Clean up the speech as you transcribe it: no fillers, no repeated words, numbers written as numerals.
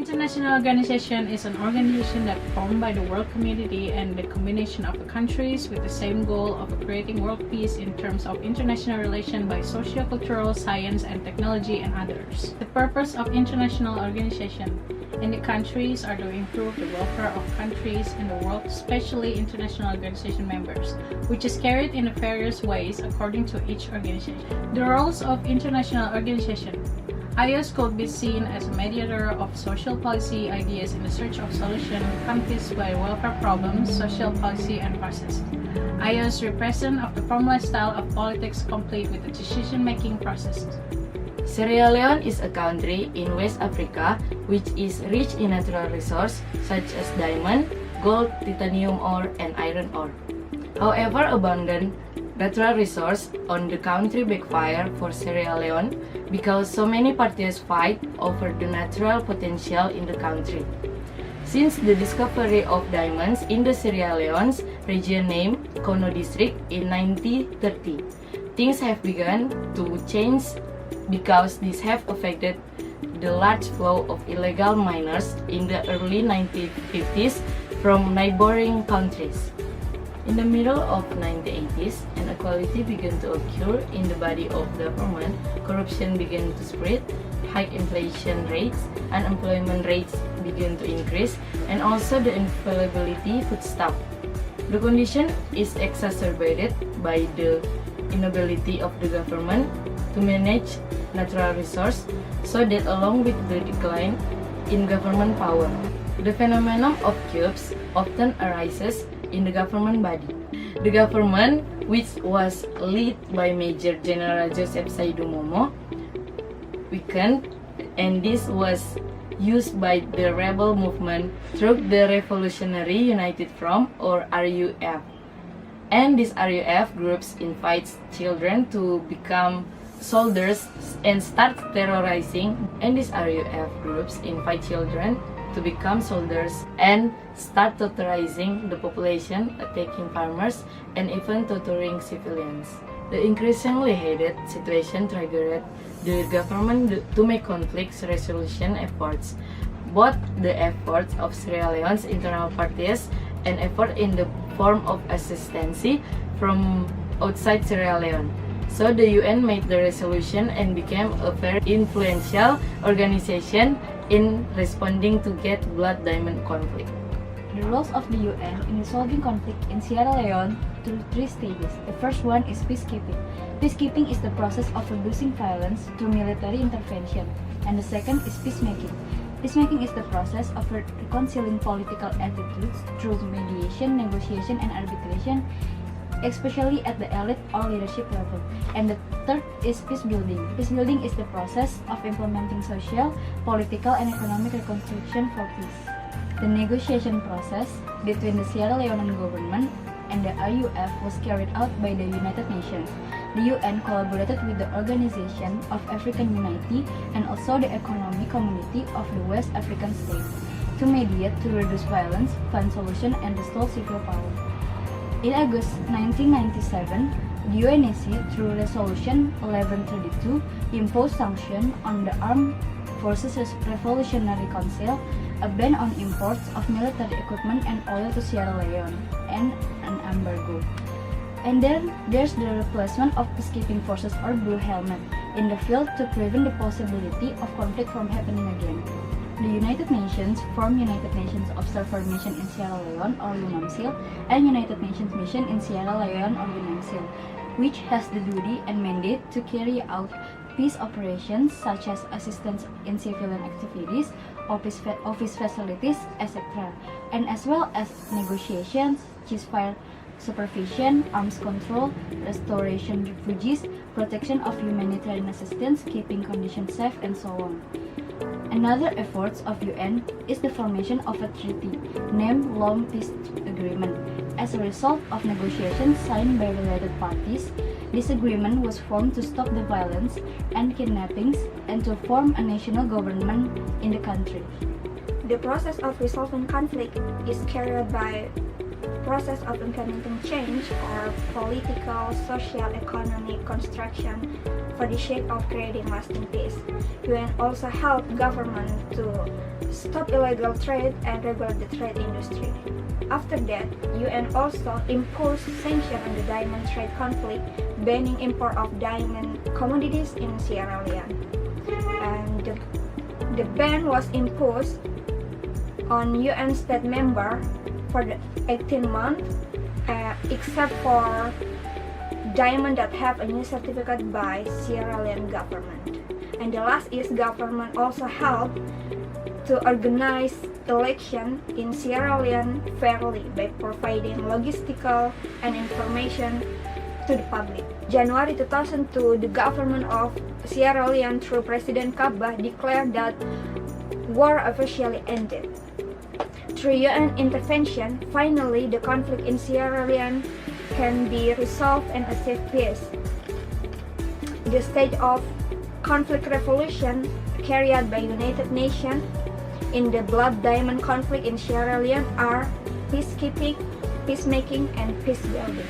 international organization is an organization that formed by the world community and the combination of the countries with the same goal of creating world peace in terms of international relation by socio-cultural, science and technology and others. The purpose of international organization in the countries are to improve the welfare of countries in the world, especially international organization members, which is carried in various ways according to each organization. The roles of international organization. IOS could be seen as a mediator of social policy ideas in the search of solution conflicts by welfare problems, social policy and process. IOS represent of the formalized style of politics complete with the decision-making processes. Sierra Leone is a country in West Africa which is rich in natural resources such as diamond, gold, titanium ore, and iron ore. However, abundant natural resource on the country backfire for Sierra Leone because so many parties fight over the natural potential in the country. Since the discovery of diamonds in the Sierra Leone's region named Kono District in 1930, things have begun to change because these have affected the large flow of illegal miners in the early 1950s from neighboring countries. In the middle of 1980s, inequality began to occur in the body of government, corruption began to spread, high inflation rates, unemployment rates began to increase, and also the availability of foodstuff. The condition is exacerbated by the inability of the government to manage natural resources, so that along with the decline in government power, the phenomenon of coups often arises in the government body. The government, which was led by Major General Joseph Saidu Momo, weakened, and this was used by the rebel movement through the Revolutionary United Front or RUF. And these RUF groups invites children to become soldiers and start terrorizing, and these RUF groups invite children to become soldiers and start terrorizing the population, attacking farmers, and even torturing civilians. The increasingly heated situation triggered the government to make conflict resolution efforts, both the efforts of Sierra Leone's internal parties and effort in the form of assistance from outside Sierra Leone. So the UN made the resolution and became a very influential organization in responding to get blood diamond conflict. The roles of the UN in resolving conflict in Sierra Leone through three stages. The first one is peacekeeping. Peacekeeping is the process of reducing violence through military intervention. And the second is peacemaking. Peacemaking is the process of reconciling political attitudes through mediation, negotiation, and arbitration, especially at the elite or leadership level. And the third is peacebuilding. Peacebuilding is the process of implementing social, political, and economic reconstruction for peace. The negotiation process between the Sierra Leonean government and the RUF was carried out by the United Nations. The UN collaborated with the Organization of African Unity and also the Economic Community of the West African States to mediate to reduce violence, find solution, and restore civil power. In August 1997, the UNEC, through Resolution 1132, imposed sanctions on the Armed Forces Revolutionary Council, a ban on imports of military equipment and oil to Sierra Leone, and an embargo. And then there's the replacement of peacekeeping forces or blue helmet in the field to prevent the possibility of conflict from happening again. The United Nations formed United Nations Observer Mission in Sierra Leone or UNAMSIL and United Nations Mission in Sierra Leone or UNAMSIL, which has the duty and mandate to carry out peace operations such as assistance in civilian activities, office facilities, etc., and as well as negotiations, ceasefire supervision, arms control, restoration refugees, protection of humanitarian assistance, keeping conditions safe, and so on. Another effort of UN is the formation of a treaty named Long Peace Agreement. As a result of negotiations signed by related parties, this agreement was formed to stop the violence and kidnappings and to form a national government in the country. The process of resolving conflict is carried by process of implementing change or political, social, economic construction for the sake of creating lasting peace. UN also help government to stop illegal trade and regulate the trade industry. After that, UN also imposed sanctions on the diamond trade conflict, banning import of diamond commodities in Sierra Leone. And the ban was imposed on UN state members for the 18 months, except for diamond that have a new certificate by Sierra Leone government. And the last is government also helped to organize election in Sierra Leone fairly by providing logistical and information to the public. January 2002, the government of Sierra Leone through President Kaba declared that war officially ended. Through UN intervention, finally the conflict in Sierra Leone can be resolved and achieve peace. The state of conflict resolution carried by United Nations in the blood diamond conflict in Sierra Leone are peacekeeping, peacemaking, and peace building.